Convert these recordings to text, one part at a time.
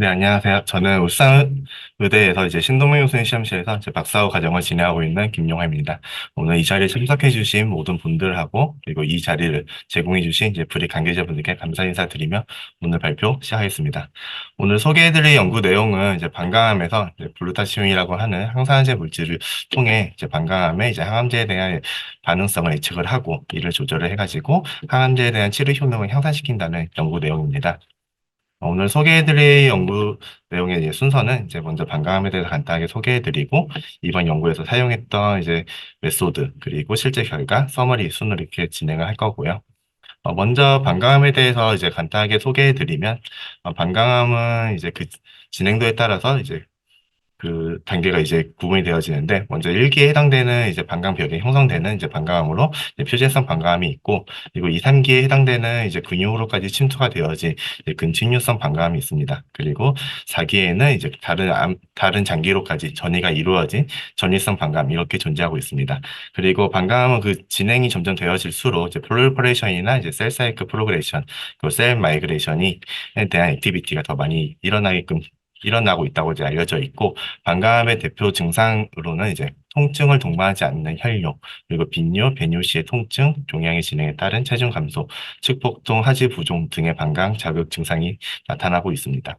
네, 안녕하세요. 저는 울산 의대에서 이제 신동명 교수님 시험실에서 이제 박사후 과정을 진행하고 있는 김용화입니다. 오늘 이 자리에 참석해주신 모든 분들하고 그리고 이 자리를 제공해주신 이제 불의 관계자분들께 감사 인사드리며 오늘 발표 시작하겠습니다. 오늘 소개해드릴 연구 내용은 이제 방광암에서 이제 블루타치온이라고 하는 항산화제 물질을 통해 이제 방광암의 이제 항암제에 대한 반응성을 예측을 하고 이를 조절을 해가지고 항암제에 대한 치료 효능을 향상시킨다는 연구 내용입니다. 오늘 소개해드릴 연구 내용의 이제 순서는 이제 먼저 방광암에 대해서 간단하게 소개해드리고 이번 연구에서 사용했던 이제 메소드 그리고 실제 결과 서머리 순으로 이렇게 진행을 할 거고요. 먼저 방광암에 대해서 이제 간단하게 소개해드리면 방광암은 이제 그 진행도에 따라서 이제 그 단계가 이제 구분이 되어지는데 먼저 1기에 해당되는 이제 방광벽에 형성되는 이제 방광암으로 이제 표재성 방광암이 있고 그리고 2, 3기에 해당되는 이제 근육으로까지 침투가 되어진 이제 근侵入성 방광암이 있습니다. 그리고 4기에는 이제 다른 장기로까지 전이가 이루어진 전이성 방광암 이렇게 존재하고 있습니다. 그리고 방광암은 그 진행이 점점 되어질수록 이제 프롤리퍼레이션이나 이제 셀 사이클 프로그레이션, 그리고 셀 마이그레이션이 에 대한 액티비티가 더 많이 일어나고 있다고 이제 알려져 있고 방감의 대표 증상으로는 이제 통증을 동반하지 않는 혈뇨, 그리고 빈뇨, 배뇨시의 통증, 종양의 진행에 따른 체중 감소, 측복통, 하지 부종 등의 방광 자극 증상이 나타나고 있습니다.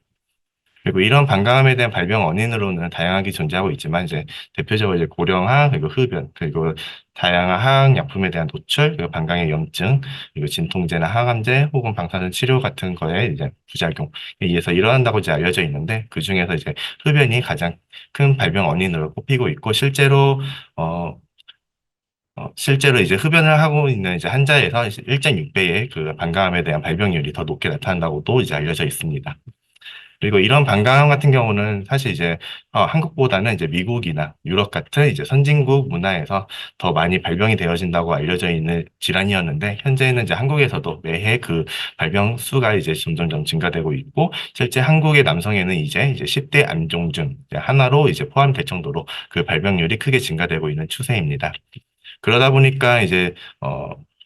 그리고 이런 방광암에 대한 발병 원인으로는 다양하게 존재하고 있지만 이제 대표적으로 이제 고령화 그리고 흡연 그리고 다양한 항 약품에 대한 노출 그리고 방광의 염증 그리고 진통제나 항암제 혹은 방사선 치료 같은 거에 이제 부작용에 의해서 일어난다고 이제 알려져 있는데 그 중에서 이제 흡연이 가장 큰 발병 원인으로 꼽히고 있고 어, 실제로 이제 흡연을 하고 있는 이제 환자에서 1.6배의 그 방광암에 대한 발병률이 더 높게 나타난다고도 이제 알려져 있습니다. 그리고 이런 방광암 같은 경우는 사실 이제 한국보다는 이제 미국이나 유럽 같은 이제 선진국 문화에서 더 많이 발병이 되어진다고 알려져 있는 질환이었는데 현재는 이제 한국에서도 매해 그 발병 수가 이제 점점점 증가되고 있고 실제 한국의 남성에는 이제 10대 암종중 하나로 이제 포함될 정도로 그 발병률이 크게 증가되고 있는 추세입니다. 그러다 보니까 이제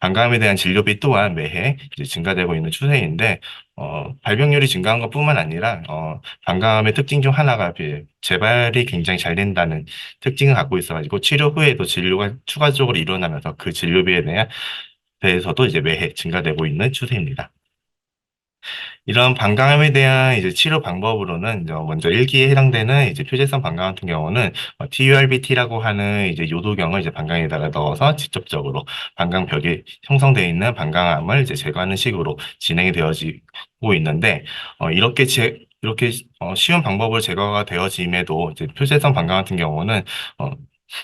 방감에 대한 진료비 또한 매해 이제 증가되고 있는 추세인데 발병률이 증가한 것뿐만 아니라 방감의 특징 중 하나가 재발이 굉장히 잘 된다는 특징을 갖고 있어가지고 치료 후에도 진료가 추가적으로 일어나면서 그 진료비에 대해서도 이제 매해 증가되고 있는 추세입니다. 이런 방광암에 대한 이제 치료 방법으로는 이제 먼저 1기에 해당되는 이제 표재성 방광 같은 경우는 TURBT라고 하는 이제 요도경을 이제 방광에다가 넣어서 직접적으로 방광벽에 형성되어 있는 방광암을 이제 제거하는 식으로 진행이 되어지고 있는데 이렇게 쉬운 방법을 제거가 되어짐에도 이제 표재성 방광 같은 경우는 어,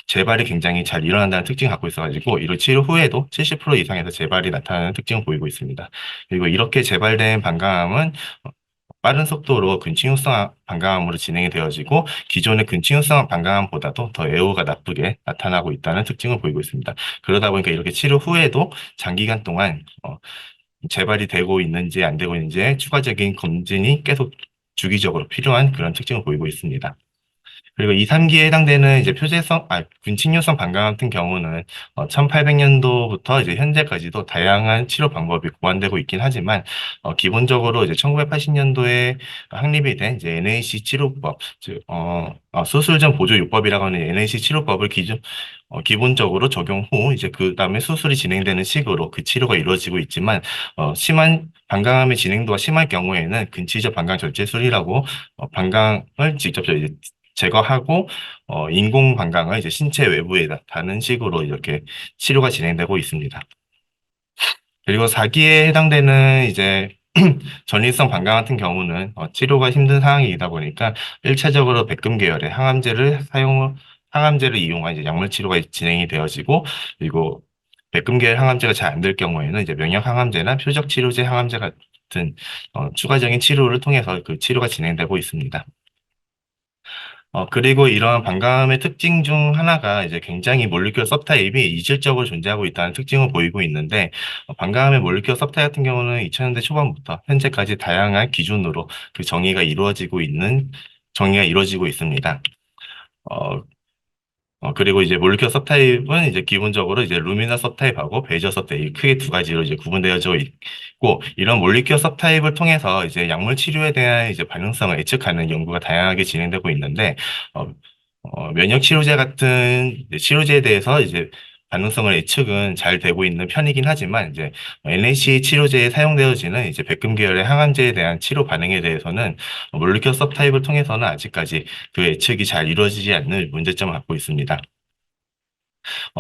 재발이 굉장히 잘 일어난다는 특징을 갖고 있어가지고 이를 치료 후에도 70% 이상에서 재발이 나타나는 특징을 보이고 있습니다. 그리고 이렇게 재발된 방광암은 빠른 속도로 근친후성 방광암으로 진행이 되어지고 기존의 근친후성 방광암보다도 더 애호가 나쁘게 나타나고 있다는 특징을 보이고 있습니다. 그러다 보니까 이렇게 치료 후에도 장기간 동안 재발이 되고 있는지 안 되고 있는지의 추가적인 검진이 계속 주기적으로 필요한 그런 특징을 보이고 있습니다. 그리고 2, 3기에 해당되는 이제 군침류성 방광 같은 경우는 1800년도부터 이제 현재까지도 다양한 치료 방법이 고안되고 있긴 하지만 기본적으로 이제 1980년도에 확립이 된 이제 NAC 치료법, 즉 수술 전 보조 요법이라고 하는 NAC 치료법을 기본적으로 적용 후 이제 그 다음에 수술이 진행되는 식으로 그 치료가 이루어지고 있지만 심한 방광암의 진행도가 심할 경우에는 근치적 방광 절제술이라고 방광을 직접 이제 제거하고 인공 방광을 이제 신체 외부에다 다는 식으로 이렇게 치료가 진행되고 있습니다. 그리고 4기에 해당되는 이제 전립성 방광 같은 경우는 치료가 힘든 상황이다 보니까 1차적으로 백금 계열의 항암제를 이용한 이제 약물 치료가 진행이 되어지고 그리고 백금 계열 항암제가 잘 안 될 경우에는 이제 면역 항암제나 표적 치료제 항암제 같은 추가적인 치료를 통해서 그 치료가 진행되고 있습니다. 그리고 이러한 반감의 특징 중 하나가 이제 굉장히 몰리큘러 서브타입이 이질적으로 존재하고 있다는 특징을 보이고 있는데, 반감의 몰리큘러 서브타입 같은 경우는 2000년대 초반부터 현재까지 다양한 기준으로 그 정의가 이루어지고 있습니다. 어, 그리고 이제 몰리큘러 서브타입은 이제 기본적으로 이제 루미나 서브타입하고 베이저 서브타입 크게 두 가지로 이제 구분되어져 있고, 이런 몰리큘러 서브타입을 통해서 이제 약물 치료에 대한 이제 반응성을 예측하는 연구가 다양하게 진행되고 있는데, 어, 면역 치료제 같은 이제 치료제에 대해서 이제 반응성을 예측은 잘 되고 있는 편이긴 하지만, 이제 NAC 치료제에 사용되어지는 이제 백금 계열의 항암제에 대한 치료 반응에 대해서는 몰리큘러 서브타입을 통해서는 아직까지 그 예측이 잘 이루어지지 않는 문제점을 갖고 있습니다.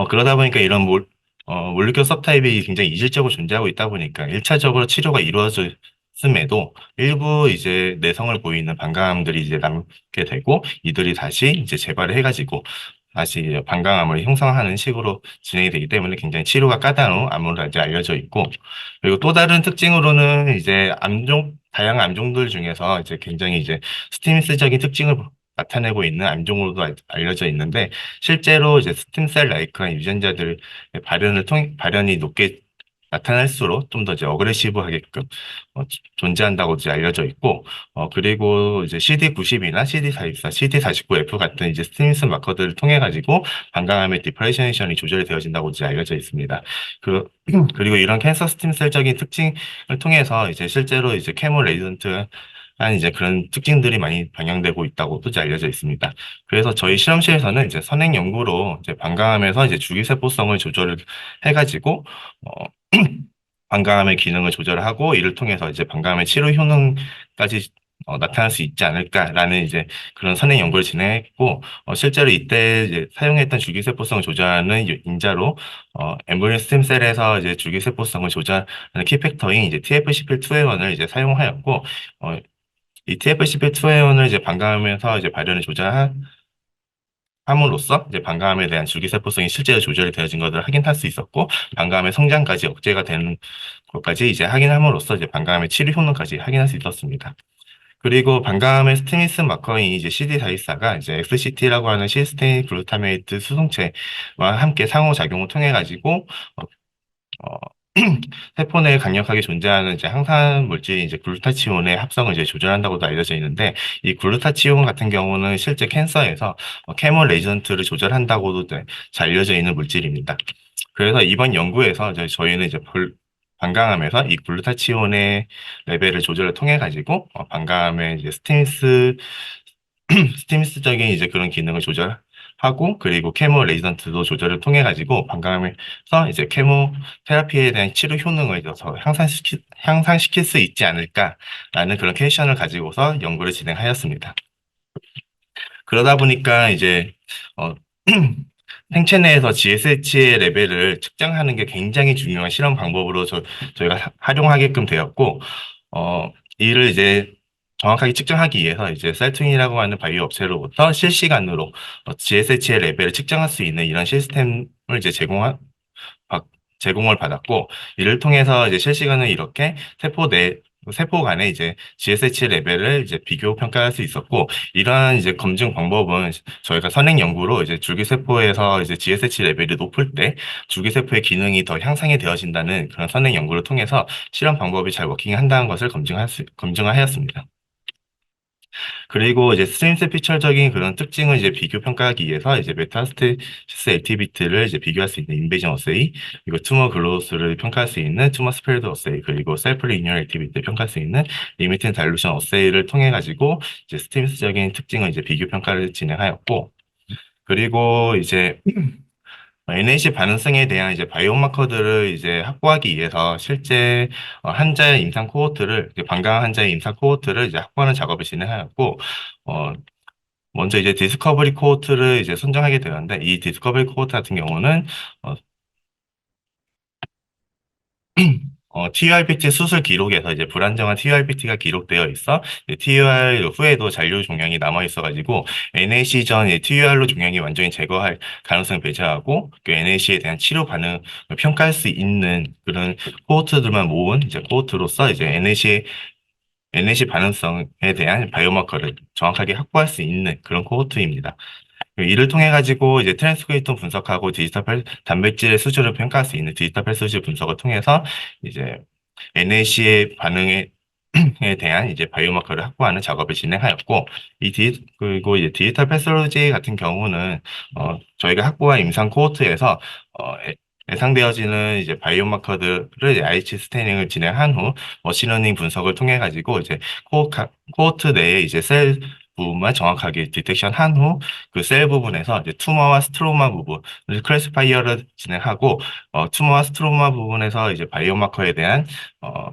그러다 보니까 이런 몰리큘러 서브타입이 굉장히 이질적으로 존재하고 있다 보니까 1차적으로 치료가 이루어졌음에도 일부 이제 내성을 보이는 반감들이 이제 남게 되고, 이들이 다시 이제 재발을 해가지고 다시 이제 반감을 형성하는 식으로 진행이 되기 때문에 굉장히 치료가 까다로운 암으로 이제 알려져 있고, 그리고 또 다른 특징으로는 이제 다양한 암종들 중에서 이제 굉장히 이제 스티미스적인 특징을 나타내고 있는 암종으로도 알려져 있는데, 실제로 이제 스팀셀 라이크한 유전자들 발현이 높게 나타날수록 좀 더 이제 어그레시브하게끔 존재한다고 이제 알려져 있고, 그리고 이제 CD90이나 CD44, CD49F 같은 이제 스티미스 마커들을 통해 가지고 방광암의 디퍼레이션이 조절이 되어진다고 이제 알려져 있습니다. 그, 그리고 이런 캔서 스팀셀적인 특징을 통해서 이제 실제로 이제 케모 레이던트 한 이제 그런 특징들이 많이 반영되고 있다고도 이제 알려져 있습니다. 그래서 저희 실험실에서는 이제 선행 연구로 이제 방광암에서 이제 주기세포성을 조절을 해가지고 어, 방광암의 기능을 조절하고, 이를 통해서 이제 방광암의 치료 효능까지 나타날 수 있지 않을까라는 이제 그런 선행 연구를 진행했고, 실제로 이때 이제 사용했던 줄기세포성을 조절하는 인자로 엠브리오 스템셀에서 이제 줄기세포성을 조절하는 키팩터인 이제 TFCP2A1을 이제 사용하였고, 이 TFCP2A1을 이제 방광암에서 이제 발현을 조절함으로써 이제 방광암에 대한 줄기세포성이 실제로 조절이 되어진 것을 확인할 수 있었고, 방광암의 성장까지 억제가 되는 것까지 이제 확인함으로써 이제 방광암의 치료 효능까지 확인할 수 있었습니다. 그리고 방광암의 스티미스 마커인 이제 CD44가 이제 XCT라고 하는 시스테인 글루타메이트 수송체와 함께 상호작용을 통해 가지고 어, 세포 내에 강력하게 존재하는 이제 항산 물질인 이제 글루타치온의 합성을 이제 조절한다고도 알려져 있는데, 이 글루타치온 같은 경우는 실제 캔서에서 케모 레이전트를 조절한다고도 잘 알려져 있는 물질입니다. 그래서 이번 연구에서 이제 저희는 이제 방광암에서 이 글루타치온의 레벨을 조절을 통해 가지고 방광암의 이제 스팀스적인 이제 그런 기능을 조절하고, 그리고 케모 레이전트도 조절을 통해 가지고 방광암에서 이제 케모 테라피에 대한 치료 효능을 더 향상시킬 수 있지 않을까라는 그런 퀘션을 가지고서 연구를 진행하였습니다. 그러다 보니까 이제 어, 생체 내에서 GSH의 레벨을 측정하는 게 굉장히 중요한 실험 방법으로 저희가 활용하게끔 되었고, 이를 이제 정확하게 측정하기 위해서 이제 셀퉁이라고 하는 바이오 업체로부터 실시간으로 GSH의 레벨을 측정할 수 있는 이런 시스템을 이제 받- 제공을 받았고, 이를 통해서 이제 실시간으로 이렇게 세포 간에 이제 GSH 레벨을 이제 비교 평가할 수 있었고, 이러한 이제 검증 방법은 저희가 선행 연구로 이제 줄기세포에서 이제 GSH 레벨이 높을 때 줄기세포의 기능이 더 향상이 되어진다는 그런 선행 연구를 통해서 실험 방법이 잘 워킹한다는 것을 검증을 하였습니다. 그리고 이제 스트림스 피처적인 그런 특징을 이제 비교 평가하기 위해서 이제 메타스테시스 액티비티를 이제 비교할 수 있는 인베이전 어세이, 그리고 투머 글로스를 평가할 수 있는 투머 스프레드 어세이, 그리고 셀프 리뉴얼 액티비티를 평가할 수 있는 리미팅 다일루션 어세이를 통해 가지고 이제 스트림스적인 특징을 이제 비교 평가를 진행하였고, 그리고 이제 NAC 반응성에 대한 이제 바이오마커들을 이제 확보하기 위해서 실제 환자의 임상 코호트를 이제 방광 환자의 임상 코호트를 이제 확보하는 작업을 진행하였고, 어, 먼저 이제 디스커버리 코호트를 이제 선정하게 되었는데, 이 디스커버리 코호트 같은 경우는 어, TURBT 수술 기록에서 이제 불안정한 TURBT가 기록되어 있어 TUR 후에도 잔류 종양이 남아 있어가지고 NAC 전 TUR로 종양이 완전히 제거할 가능성을 배제하고, 그 NAC에 대한 치료 반응을 평가할 수 있는 그런 코호트들만 모은 이제 코호트로서 이제 NAC 반응성에 대한 바이오마커를 정확하게 확보할 수 있는 그런 코호트입니다. 이를 통해 가지고 이제 트랜스크립톤 분석하고 단백질의 수준을 평가할 수 있는 디지털 펠 수질 분석을 통해서 이제 NAC의 반응에 에 대한 이제 바이오마커를 확보하는 작업을 진행하였고, 그리고 이제 디지털 패솔로지 같은 경우는, 저희가 확보한 임상 코호트에서, 예상되어지는 이제 바이오마커들을 IHC 스태닝을 진행한 후, 머신러닝 분석을 통해 가지고, 이제 코호트 내에 이제 셀 부분만 정확하게 디텍션한 후, 그 셀 부분에서 이제 투머와 스트로마 부분을 클래시파이어를 진행하고, 투머와 스트로마 부분에서 이제 바이오마커에 대한, 어,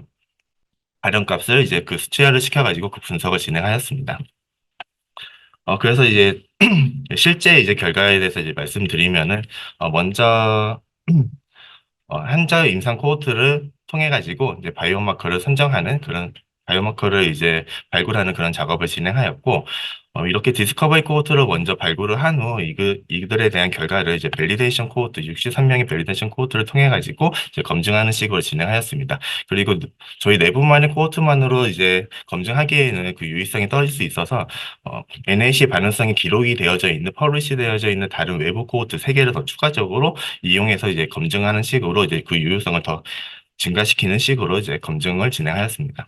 발현값을 이제 그 수치화를 시켜가지고 그 분석을 진행하였습니다. 그래서 이제 실제 이제 결과에 대해서 이제 말씀드리면은, 먼저 환자 임상 코호트를 통해 가지고 이제 바이오마커를 선정하는 그런 바이오마커를 이제 발굴하는 그런 작업을 진행하였고, 이렇게 디스커버리 코호트를 먼저 발굴을 한 후 이들에 대한 결과를 이제 밸리데이션 코호트 63명의 밸리데이션 코호트를 통해 가지고 이제 검증하는 식으로 진행하였습니다. 그리고 저희 내부만의 코호트만으로 이제 검증하기에는 그 유의성이 떨어질 수 있어서, NAC 반응성이 기록이 되어져 있는 퍼블리시 되어져 있는 다른 외부 코호트 3개를 더 추가적으로 이용해서 이제 검증하는 식으로 이제 그 유효성을 더 증가시키는 식으로 이제 검증을 진행하였습니다.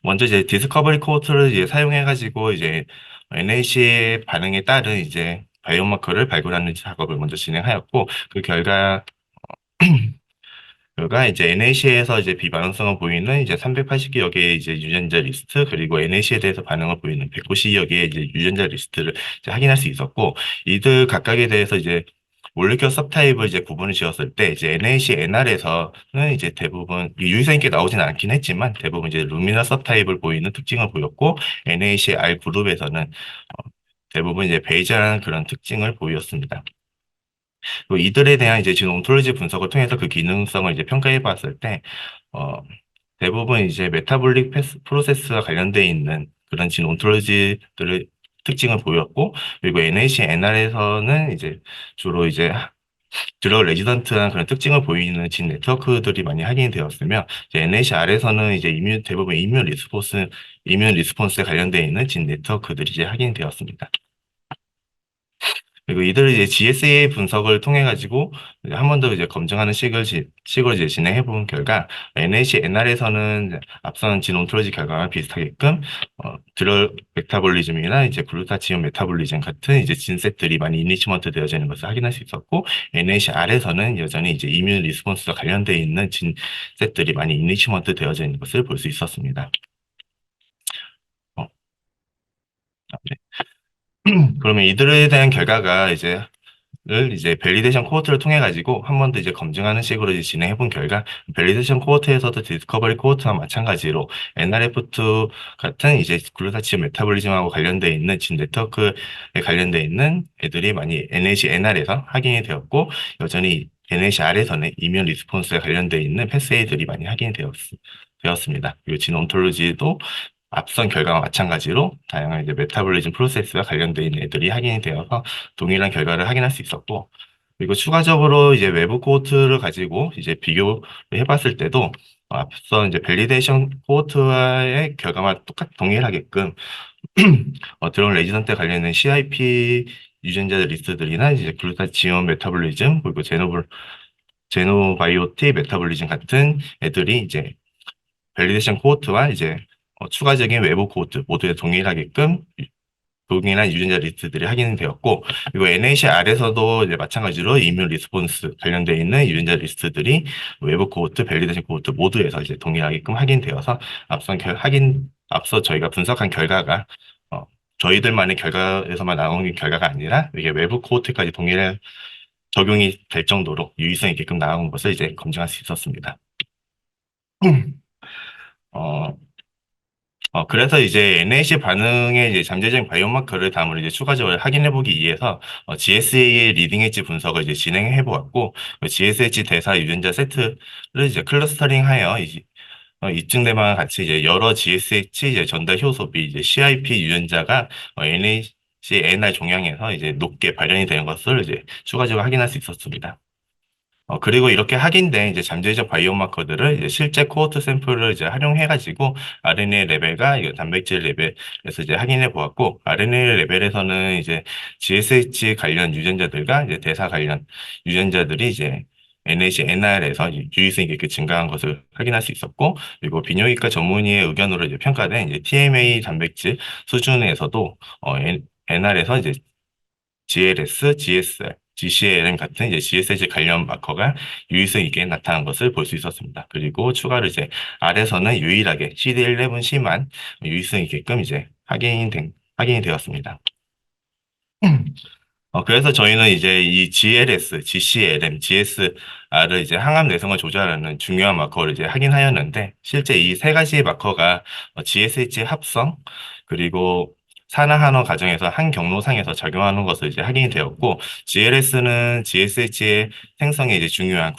먼저 이제 디스커버리 코호트를 이제 사용해가지고 이제 NAC의 반응에 따른 이제 바이오마커를 발굴하는 작업을 먼저 진행하였고, 그 결과 이제 NAC에서 이제 비반응성을 보이는 이제 380여 개의 이제 유전자 리스트, 그리고 NAC에 대해서 반응을 보이는 190여 개의 이제 유전자 리스트를 이제 확인할 수 있었고, 이들 각각에 대해서 이제 몰리큐어 서브타입을 이제 구분을 지었을 때 이제 NAC NR에서는 이제 대부분 유의성 있게 나오지는 않긴 했지만 대부분 이제 루미나 서브타입을 보이는 특징을 보였고, NAC R 그룹에서는 대부분 이제 베이저라는 그런 특징을 보였습니다. 또 이들에 대한 이제 지금 온톨로지 분석을 통해서 그 기능성을 이제 평가해 봤을 때, 어, 대부분 이제 메타볼릭 프로세스와 관련돼 있는 그런 진 온톨로지들의 특징을 보였고, 그리고 NAC NR에서는 이제 주로 이제 드러그 레지던트한 그런 특징을 보이는 진 네트워크들이 많이 확인이 되었으며, 이제 NACR에서는 이제 대부분 이뮤 리스폰스에 관련돼 있는 진 네트워크들이 이제 확인이 되었습니다. 그리고 이들을 이제 GSA 분석을 통해 가지고 한 번 더 이제 검증하는 식으로 이제 진행해 본 결과, NAC NR에서는 앞선 진 온톨로지 결과와 비슷하게끔 드러 메타볼리즘이나 이제 글루타치온 메타볼리즘 같은 이제 진셋들이 많이 이니시먼트 되어져 있는 것을 확인할 수 있었고, NACR에서는 여전히 이제 이뮤 리스폰스와 관련돼 있는 진셋들이 많이 이니시먼트 되어져 있는 것을 볼 수 있었습니다. 어, 네. 그러면 이들에 대한 결과가 이제 밸리데이션 코호트를 통해 가지고 한 번 더 이제 검증하는 식으로 이제 진행해 본 결과, 밸리데이션 코호트에서도 디스커버리 코호트와 마찬가지로 NRF2 같은 이제 글루타치온 메타볼리즘하고 관련돼 있는 진 네트워크에 관련돼 있는 애들이 많이 NAC NR에서 확인이 되었고, 여전히 NAC R에서는 이뮨 리스폰스에 관련돼 있는 패스웨이들이 많이 확인이 되었습니다. 그리고 진 온톨로지도 앞선 결과와 마찬가지로 다양한 이제 메타볼리즘 프로세스와 관련돼 있는 애들이 확인이 되어서 동일한 결과를 확인할 수 있었고, 그리고 추가적으로 이제 외부 코호트를 가지고 이제 비교를 해봤을 때도, 앞선 이제 밸리데이션 코호트와의 결과와 동일하게끔 드론 레지던트 관련된 CIP 유전자 리스트들이나 이제 글루타치온 메타볼리즘, 그리고 제노바이오틱 메타볼리즘 같은 애들이 이제 밸리데이션 코호트와 이제 추가적인 외부 코호트 모두에 동일한 유전자 리스트들이 확인되었고, 그리고 NACR에서도 이제 마찬가지로 이뮨 리스폰스 관련되어 있는 유전자 리스트들이 외부 코호트, 밸리데이션 코호트 모두에서 이제 동일하게끔 확인되어서 앞서 저희가 분석한 결과가 어, 저희들만의 결과에서만 나온 결과가 아니라 이게 외부 코호트까지 동일한 적용이 될 정도로 유의성 있게끔 나온 것을 이제 검증할 수 있었습니다. 어, 그래서 이제 NAC 반응의 이제 잠재적인 바이오마커를 다음으로 이제 추가적으로 확인해 보기 위해서 GSA의 리딩 엣지 분석을 이제 진행해 보았고, GSH 대사 유전자 세트를 이제 클러스터링하여 입증대만 같이 이제 여러 GSH 이제 전달 효소비 이제 CIP 유전자가 NAC NR 종양에서 이제 높게 발현이 되는 것을 이제 추가적으로 확인할 수 있었습니다. 그리고 이렇게 확인된 이제 잠재적 바이오마커들을 이제 실제 코호트 샘플을 이제 활용해가지고 RNA 레벨과 이 단백질 레벨에서 이제 확인해 보았고, RNA 레벨에서는 이제 GSH 관련 유전자들과 이제 대사 관련 유전자들이 이제 NAC, NR에서 유의성이 이렇게 증가한 것을 확인할 수 있었고, 그리고 비뇨기과 전문의의 의견으로 이제 평가된 이제 TMA 단백질 수준에서도 NR에서 이제 GLS, GSR, GCLM 같은 이제 GSH 관련 마커가 유의성 있게 나타난 것을 볼 수 있었습니다. 그리고 추가로 이제 R에서는 유일하게 CD11C만 유의성 있게끔 이제 확인이 되었습니다. 그래서 저희는 이제 이 GLS, GCLM, GSR을 이제 항암 내성을 조절하는 중요한 마커를 이제 확인하였는데, 실제 이 세 가지 마커가 GSH 합성, 그리고 산화 한화 과정에서 한 경로상에서 작용하는 것을 이제 확인이 되었고, GLS는 GSH의 생성에 이제 중요한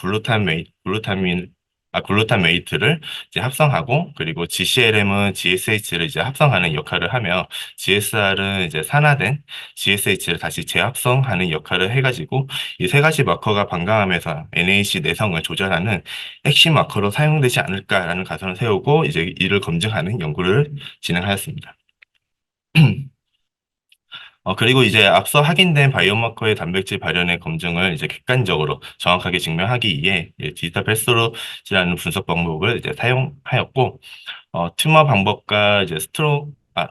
글루타메이트를 이제 합성하고, 그리고 GCLM은 GSH를 이제 합성하는 역할을 하며, GSR은 이제 산화된 GSH를 다시 재합성하는 역할을 해가지고 이 세 가지 마커가 반감하면서 NAC 내성을 조절하는 핵심 마커로 사용되지 않을까라는 가설을 세우고 이제 이를 검증하는 연구를 진행하였습니다. 그리고 이제 앞서 확인된 바이오마커의 단백질 발현의 검증을 이제 객관적으로 정확하게 증명하기 위해 디지털 패스로지라는 분석 방법을 이제 사용하였고, 튜머 방법과 이제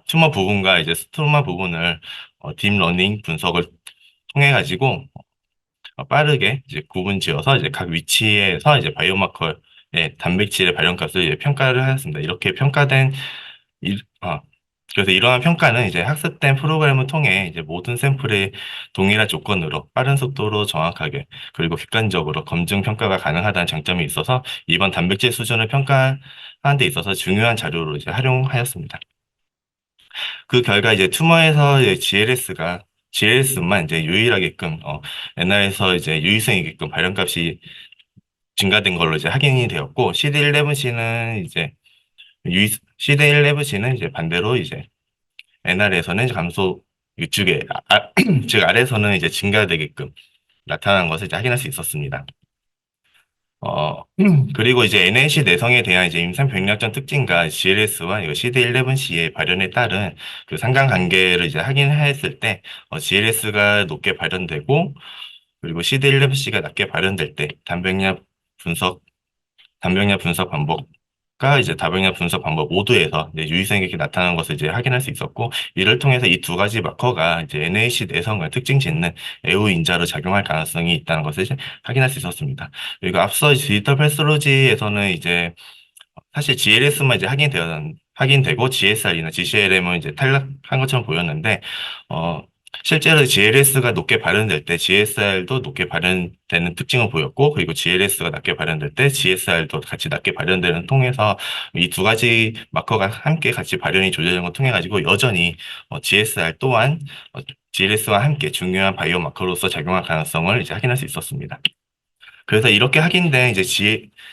튜머 부분과 이제 스트로마 부분을 딥러닝 분석을 통해 가지고 빠르게 이제 구분 지어서 이제 각 위치에서 이제 바이오마커의 단백질의 발현값을 이제 평가를 하였습니다. 이렇게 평가된 이, 어, 그래서 이러한 평가는 이제 학습된 프로그램을 통해 이제 모든 샘플의 동일한 조건으로 빠른 속도로 정확하게 그리고 객관적으로 검증 평가가 가능하다는 장점이 있어서 이번 단백질 수준을 평가하는 데 있어서 중요한 자료로 이제 활용하였습니다. 그 결과 이제 튜머에서 이제 GLS만 이제 유일하게끔 옛날에서 이제 유의성이게끔 발현값이 증가된 걸로 이제 확인이 되었고 CD11C는 이제 CD11C는 이제 반대로 이제 NR에서는 감소 이쪽에 즉 아래에서는 이제 증가되게끔 나타난 것을 이제 확인할 수 있었습니다. 그리고 이제 NAC 내성에 대한 이제 임상 병리학적 특징과 GLS와 이거 CD11C의 발현에 따른 그 상관관계를 이제 확인했을 때, GLS가 높게 발현되고, 그리고 CD11C가 낮게 발현될 때, 단백량 분석 방법과 이제 다백량 분석 방법 모두에서 이제 유의성이 이렇게 나타나는 것을 이제 확인할 수 있었고, 이를 통해서 이 두 가지 마커가 이제 NAC 내성을 특징 짓는 애우 인자로 작용할 가능성이 있다는 것을 이제 확인할 수 있었습니다. 그리고 앞서 디지털 패스로지에서는 이제 사실 GLS만 이제 확인되고 GSR이나 GCLM은 이제 탈락한 것처럼 보였는데, 실제로 GLS가 높게 발현될 때 GSR도 높게 발현되는 특징을 보였고, 그리고 GLS가 낮게 발현될 때 GSR도 같이 낮게 발현되는 통해서 이 두 가지 마커가 함께 같이 발현이 조절되는 걸 통해 가지고 여전히 GSR 또한 GLS와 함께 중요한 바이오 마커로서 작용할 가능성을 이제 확인할 수 있었습니다. 그래서 이렇게 확인된 이제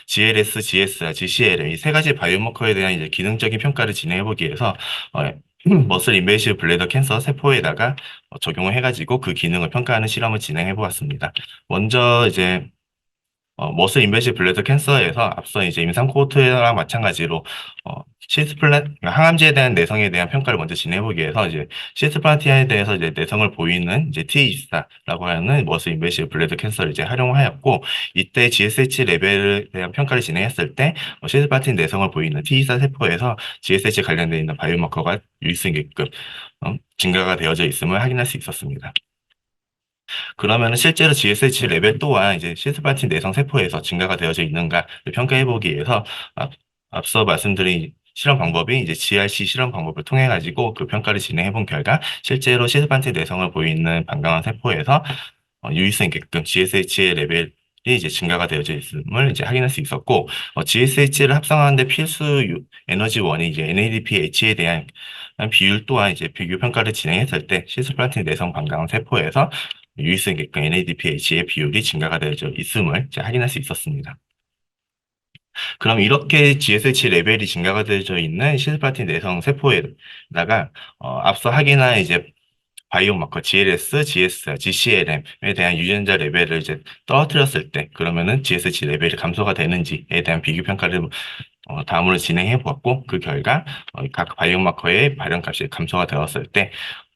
GLS, GSR, GCLM 이 세 가지 바이오마커에 대한 이제 기능적인 평가를 진행해 보기 위해서 머슬 인베이시브 블래더 캔서 세포에다가 적용을 해가지고 그 기능을 평가하는 실험을 진행해 보았습니다. 먼저 이제 머슬 인베이시브 블래더 캔서에서 앞서 이제 임상 코호트랑 마찬가지로 항암제에 대한 내성에 대한 평가를 먼저 진행해보기 위해서 이제 시스플란티아에 대해서 이제 내성을 보이는 이제 T24라고 하는 머슬 인베이시브 블래더 캔서를 이제 활용하였고, 이때 GSH 레벨에 대한 평가를 진행했을 때 시스플란틴 내성을 보이는 T24 세포에서 GSH 관련되어 있는 바이오마커가 유의성있게끔 증가가 되어져 있음을 확인할 수 있었습니다. 그러면 실제로 GSH 레벨 또한 이제 시스파틴 내성 세포에서 증가가 되어져 있는가를 평가해보기 위해서 앞서 말씀드린 실험 방법이 이제 GRC 실험 방법을 통해 가지고 그 평가를 진행해 본 결과 실제로 시스파틴 내성을 보이는 반감한 세포에서 유의성 있게끔 GSH의 레벨이 이제 증가가 되어져 있음을 이제 확인할 수 있었고, GSH를 합성하는데 필수 에너지원이 이제 NADPH에 대한 비율 또한 이제 비교 평가를 진행했을 때 시스플라틴 내성 반감한 세포에서 유의성 있게끔 NADPH의 비율이 증가가 되어져 있음을 이제 확인할 수 있었습니다. 그럼 이렇게 GSH 레벨이 증가가 되어져 있는 시스플라틴 내성 세포에다가 앞서 확인한 이제 바이오마커 GLS, GSR, GCLM에 대한 유전자 레벨을 이제 떨어뜨렸을 때 그러면은 GSH 레벨이 감소가 되는지에 대한 비교 평가를 다음으로 진행해 보았고, 그 결과 각 바이오마커의 발현값이 감소가 되었을 때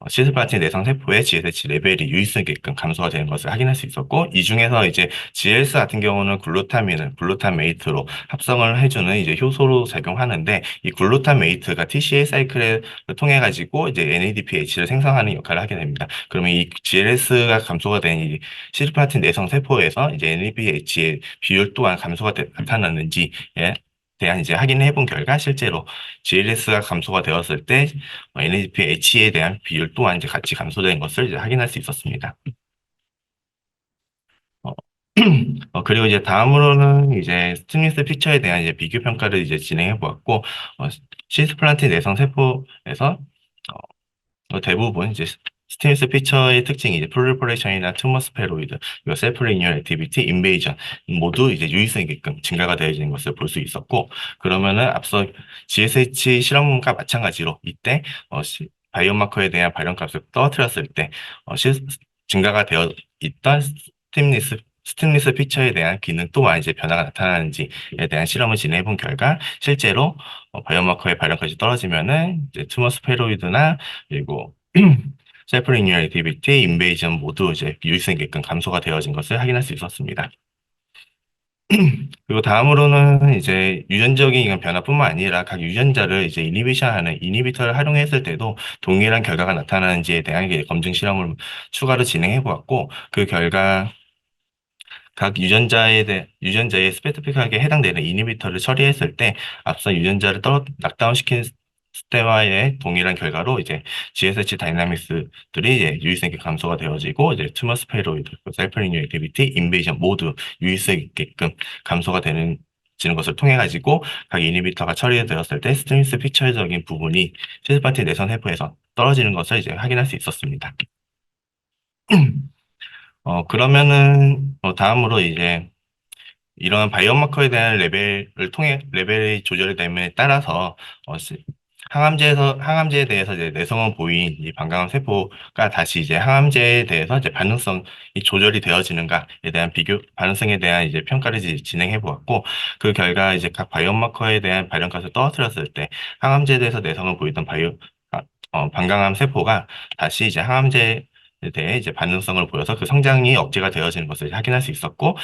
시스플라틴 내성 세포의 GSH 레벨이 유의성게끔 감소가 되는 것을 확인할 수 있었고, 이 중에서 이제 GLS 같은 경우는 글루타민을 글루타메이트로 합성을 해주는 이제 효소로 작용하는데, 이 글루타메이트가 TCA 사이클을 통해 가지고 이제 NADPH를 생성하는 역할을 하게 됩니다. 그러면 이 GLS가 감소가 된 이 시스플라틴 내성 세포에서 이제 NADPH의 비율 또한 감소가 나타났는지에 대한 이제 확인을 해본 결과, 실제로 GLS가 감소가 되었을 때 NADPH에 대한 비율 또한 이제 같이 감소된 것을 이제 확인할 수 있었습니다. 어, 그리고 이제 다음으로는 이제 스팀리스 피처에 대한 이제 비교 평가를 이제 진행해 보았고, 시스플란트 내성 세포에서 대부분 이제 스팀리스 피처의 특징이 이제 프롤리퍼레이션이나 투머 스페로이드, 그리고 셀프 리뉴얼 액티비티, 인베이전 모두 이제 유의성게끔 증가가 되어지는 것을 볼 수 있었고, 그러면은 앞서 GSH 실험과 마찬가지로 이때 바이오마커에 대한 발현값을 떨어뜨렸을 때 증가가 되어 있던 스팀리스 피처에 대한 기능 또한 이제 변화가 나타나는지에 대한 실험을 진행해 본 결과, 실제로 바이오마커의 발현값이 떨어지면은 이제 투머 스페로이드나 그리고 셀프 리뉴얼 액티비티, 인베이전 모두 이제 유의성게끔 감소가 되어진 것을 확인할 수 있었습니다. 그리고 다음으로는 이제 유전적인 변화뿐만 아니라 각 유전자를 이제 이니비션하는 이니비터를 활용했을 때도 동일한 결과가 나타나는지에 대한 검증 실험을 추가로 진행해 보았고, 그 결과 각 유전자에 스페시픽하게 해당되는 이니비터를 처리했을 때 앞서 유전자를 락다운시킨 때와의 동일한 결과로 이제 GSH 다이나믹스들이 이제 유의성 있게 감소가 되어지고, 이제 투머 스페로이드, 셀프 리뉴 액티비티, 인베이전 모두 유의성 있게끔 감소가 지는 것을 통해 가지고 각 이니비터가 처리되었을 때 스트링스 피처적인 부분이 시스파티 내선 세포에서 떨어지는 것을 이제 확인할 수 있었습니다. 그러면은 다음으로 이제 이런 바이오마커에 대한 레벨이 조절됨에 따라서 항암제에 대해서 이제 내성은 보인 이 방광암 세포가 다시 이제 항암제에 대해서 이제 반응성이 조절이 되어지는가에 대한 반응성에 대한 이제 평가를 이제 진행해 보았고, 그 결과 이제 각 바이오마커에 대한 발현값을 떨어뜨렸을 때 항암제에 대해서 내성을 보이던 방광암 세포가 다시 이제 항암제에 대해 이제 반응성을 보여서 그 성장이 억제가 되어지는 것을 확인할 수 있었고,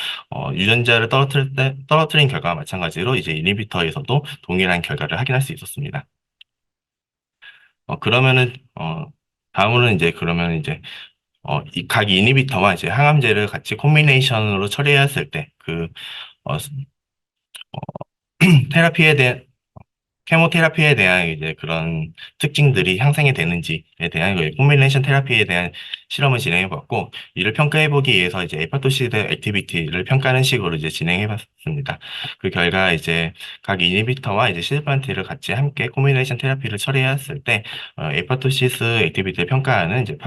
유전자를 떨어뜨린 결과와 마찬가지로 이제 이니비터에서도 동일한 결과를 확인할 수 있었습니다. 그러면은, 다음으로는 이제, 그러면 이제, 이 각 이니비터와 이제 항암제를 같이 콤비네이션으로 처리했을 때, 테라피에 대한, 케모테라피에 대한 이제 그런 특징들이 향상이 되는지에 대한 그 콤비네이션 테라피에 대한 실험을 진행해 봤고, 이를 평가해 보기 위해서 이제 에파토시드 액티비티를 평가하는 식으로 이제 진행해 봤습니다. 그 결과 이제 각 이니비터와 이제 시드반티를 같이 함께 콤비네이션 테라피를 처리했을 때 에파토시스 액티비티를 평가하는 이제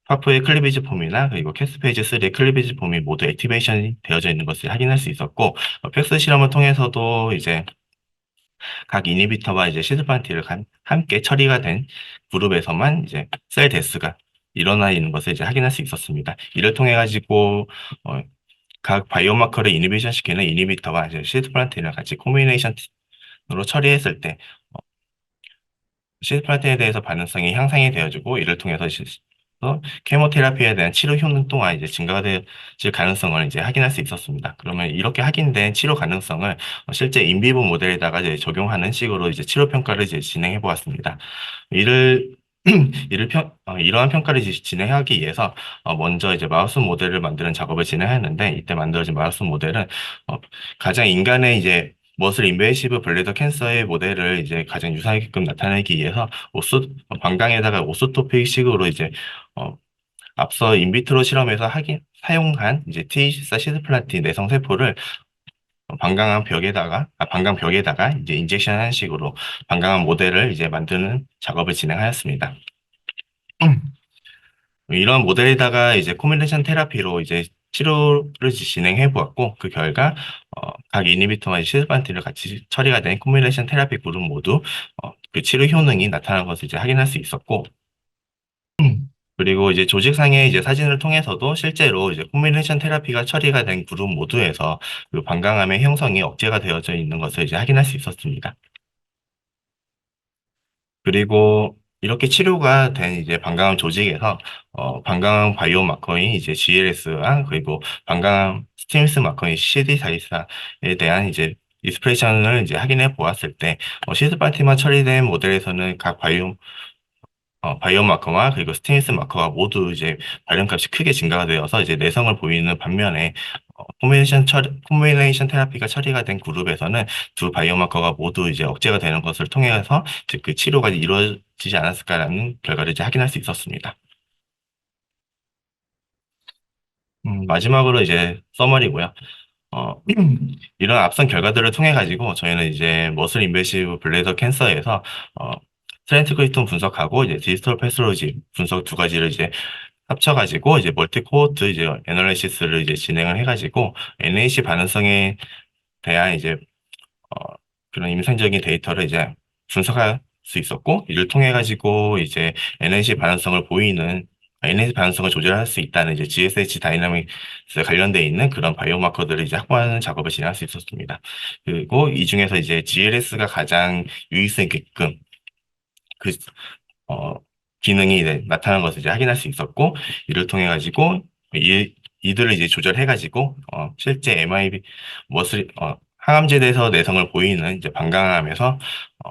파프의 클리비지 폼이나 그리고 캐스페이지 3의 클리비지 폼이 모두 액티베이션이 되어져 있는 것을 확인할 수 있었고, 팩스 실험을 통해서도 이제 각 이니비터와 이제 시드반티를 함께 처리가 된 그룹에서만 이제 셀 데스가 일어나 있는 것을 이제 확인할 수 있었습니다. 이를 통해 가지고 각 바이오마커를 이니비션 시키는 이니비터와 이제 시드반티를 같이 콤비네이션으로 처리했을 때 시드반티에 대해서 반응성이 향상이 되어지고, 이를 통해서 케모테라피에 대한 치료 효능 또한 이제 증가가 될 가능성을 이제 확인할 수 있었습니다. 그러면 이렇게 확인된 치료 가능성을 실제 인비보 모델에다가 이제 적용하는 식으로 이제 치료 평가를 이제 진행해 보았습니다. 이를 이러한 평가를 진행하기 위해서 먼저 이제 마우스 모델을 만드는 작업을 진행했는데, 이때 만들어진 마우스 모델은 가장 인간의 이제 머슬 인베이시브 블레더 캔서의 모델을 이제 가장 유사하게끔 나타내기 위해서 방광에다가 오소토픽식으로 이제 어, 앞서 인비트로 실험에서 사용한 이제 T24 시드플라틴 내성 세포를 방광벽에다가 이제 인젝션하는 식으로 방광암 모델을 이제 만드는 작업을 진행하였습니다. 이런 모델에다가 이제 코뮌레이션 테라피로 이제 치료를 진행해 보았고, 그 결과 각 이니비터와 시드반티를 같이 처리가 된 코뮌레이션 테라피 그룹 모두 그 치료 효능이 나타난 것을 이제 확인할 수 있었고, 그리고 이제 조직상의 이제 사진을 통해서도 실제로 이제 코뮌레이션 테라피가 처리가 된 그룹 모두에서 그 방광암의 형성이 억제가 되어져 있는 것을 이제 확인할 수 있었습니다. 그리고 이렇게 치료가 된 이제 방광암 조직에서 방광암 바이오 마커인 이제 GLS와 그리고 방광암 스팀스 마커인 CD44에 대한 이제 익스프레션을 이제 확인해 보았을 때 시스파티마 처리된 모델에서는 각 바이오 마커와 그리고 스테인스 마커가 모두 이제 발현값이 크게 증가가 되어서 이제 내성을 보이는 반면에 코mbination 테라피가 처리가 된 그룹에서는 두 바이오 마커가 모두 이제 억제가 되는 것을 통해서 이제 그 치료가 이루어지지 않았을까라는 결과를 이제 확인할 수 있었습니다. 마지막으로 이제 서머리고요. 어, 이런 앞선 결과들을 통해 가지고 저희는 이제 머슬 인베시브 블레더 캔서에서 어, 스트렌트 분석하고 이제 디지털 패스로지 분석 두 가지를 이제 합쳐가지고 이제 멀티 코호트 이제 애널리시스를 이제 진행을 해가지고 NAC 반응성에 대한 이제 어, 그런 임상적인 데이터를 이제 분석할 수 있었고 이를 통해 가지고 이제 NAC 반응성을 보이는 NAC 반응성을 조절할 수 있다는 이제 GSH 다이나믹스 관련돼 있는 그런 바이오마커들을 이제 확보하는 작업을 진행할 수 있었습니다. 그리고 이 중에서 이제 GLS가 가장 유의성 있게끔 그 어, 기능이 이제 나타난 것을 이제 확인할 수 있었고, 이를 통해 가지고, 이들을 이제 조절해 가지고, 실제 MIB, 항암제에 대해서 내성을 보이는 이제 방광암에서, 어,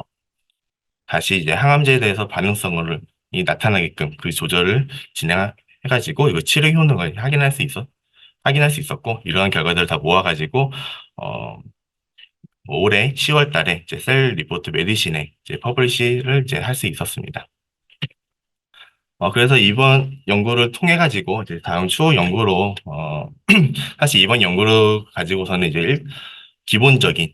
다시 이제 항암제에 대해서 반응성을 이 나타나게끔 그 조절을 진행해 가지고, 이거 치료 효능을 확인할 수 있었고, 이러한 결과들을 다 모아 가지고, 어, 올해 10월 달에 이제 셀 리포트 메디신에 이제 퍼블리시를 이제 할 수 있었습니다. 그래서 이번 연구를 통해 가지고 이제 다음 추후 연구로 사실 이번 연구를 가지고서는 이제 기본적인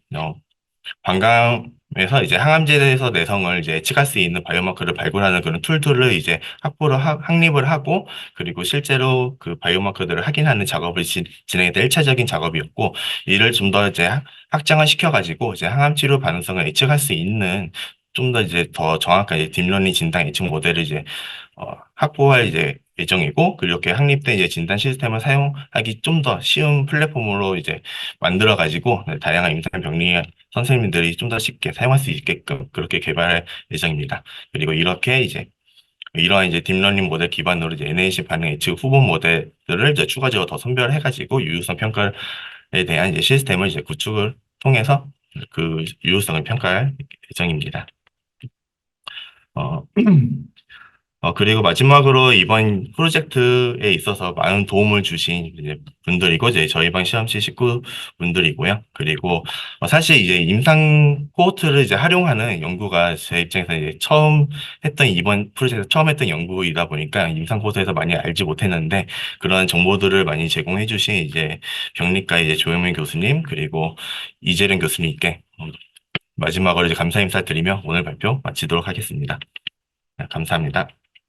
방광에서 이제 항암제에 대해서 내성을 이제 예측할 수 있는 바이오마커를 발굴하는 그런 툴들을 이제 확립을 하고 그리고 실제로 그 바이오마커들을 확인하는 작업을 진행했던 1차적인 작업이었고 이를 좀 더 이제 확장을 시켜가지고 이제 항암 치료 반응성을 예측할 수 있는 좀 더 이제 더 정확한 이제 딥러닝 진단 예측 모델을 이제 확보할 이제 예정이고, 그렇게 확립된 이제 진단 시스템을 사용하기 좀 더 쉬운 플랫폼으로 이제 만들어가지고, 다양한 임상 병리 선생님들이 좀 더 쉽게 사용할 수 있게끔 그렇게 개발할 예정입니다. 그리고 이렇게 이제 이러한 이제 딥러닝 모델 기반으로 이제 NAC 반응 예측 후보 모델들을 이제 추가적으로 더 선별해가지고 유효성 평가에 대한 이제 시스템을 이제 구축을 통해서 그 유효성을 평가할 예정입니다. 어, 그리고 마지막으로 이번 프로젝트에 있어서 많은 도움을 주신 이제 분들이고, 이제 저희 반 시험실 식구분들이고요. 그리고 사실 이제 임상 코호트를 이제 활용하는 연구가 제 입장에서 이제 이번 프로젝트 처음 했던 연구이다 보니까 임상 코호트에서 많이 알지 못했는데, 그런 정보들을 많이 제공해 주신 이제 병리과 이제 조영민 교수님, 그리고 이재령 교수님께 마지막으로 이제 감사 인사드리며 오늘 발표 마치도록 하겠습니다. 네, 감사합니다.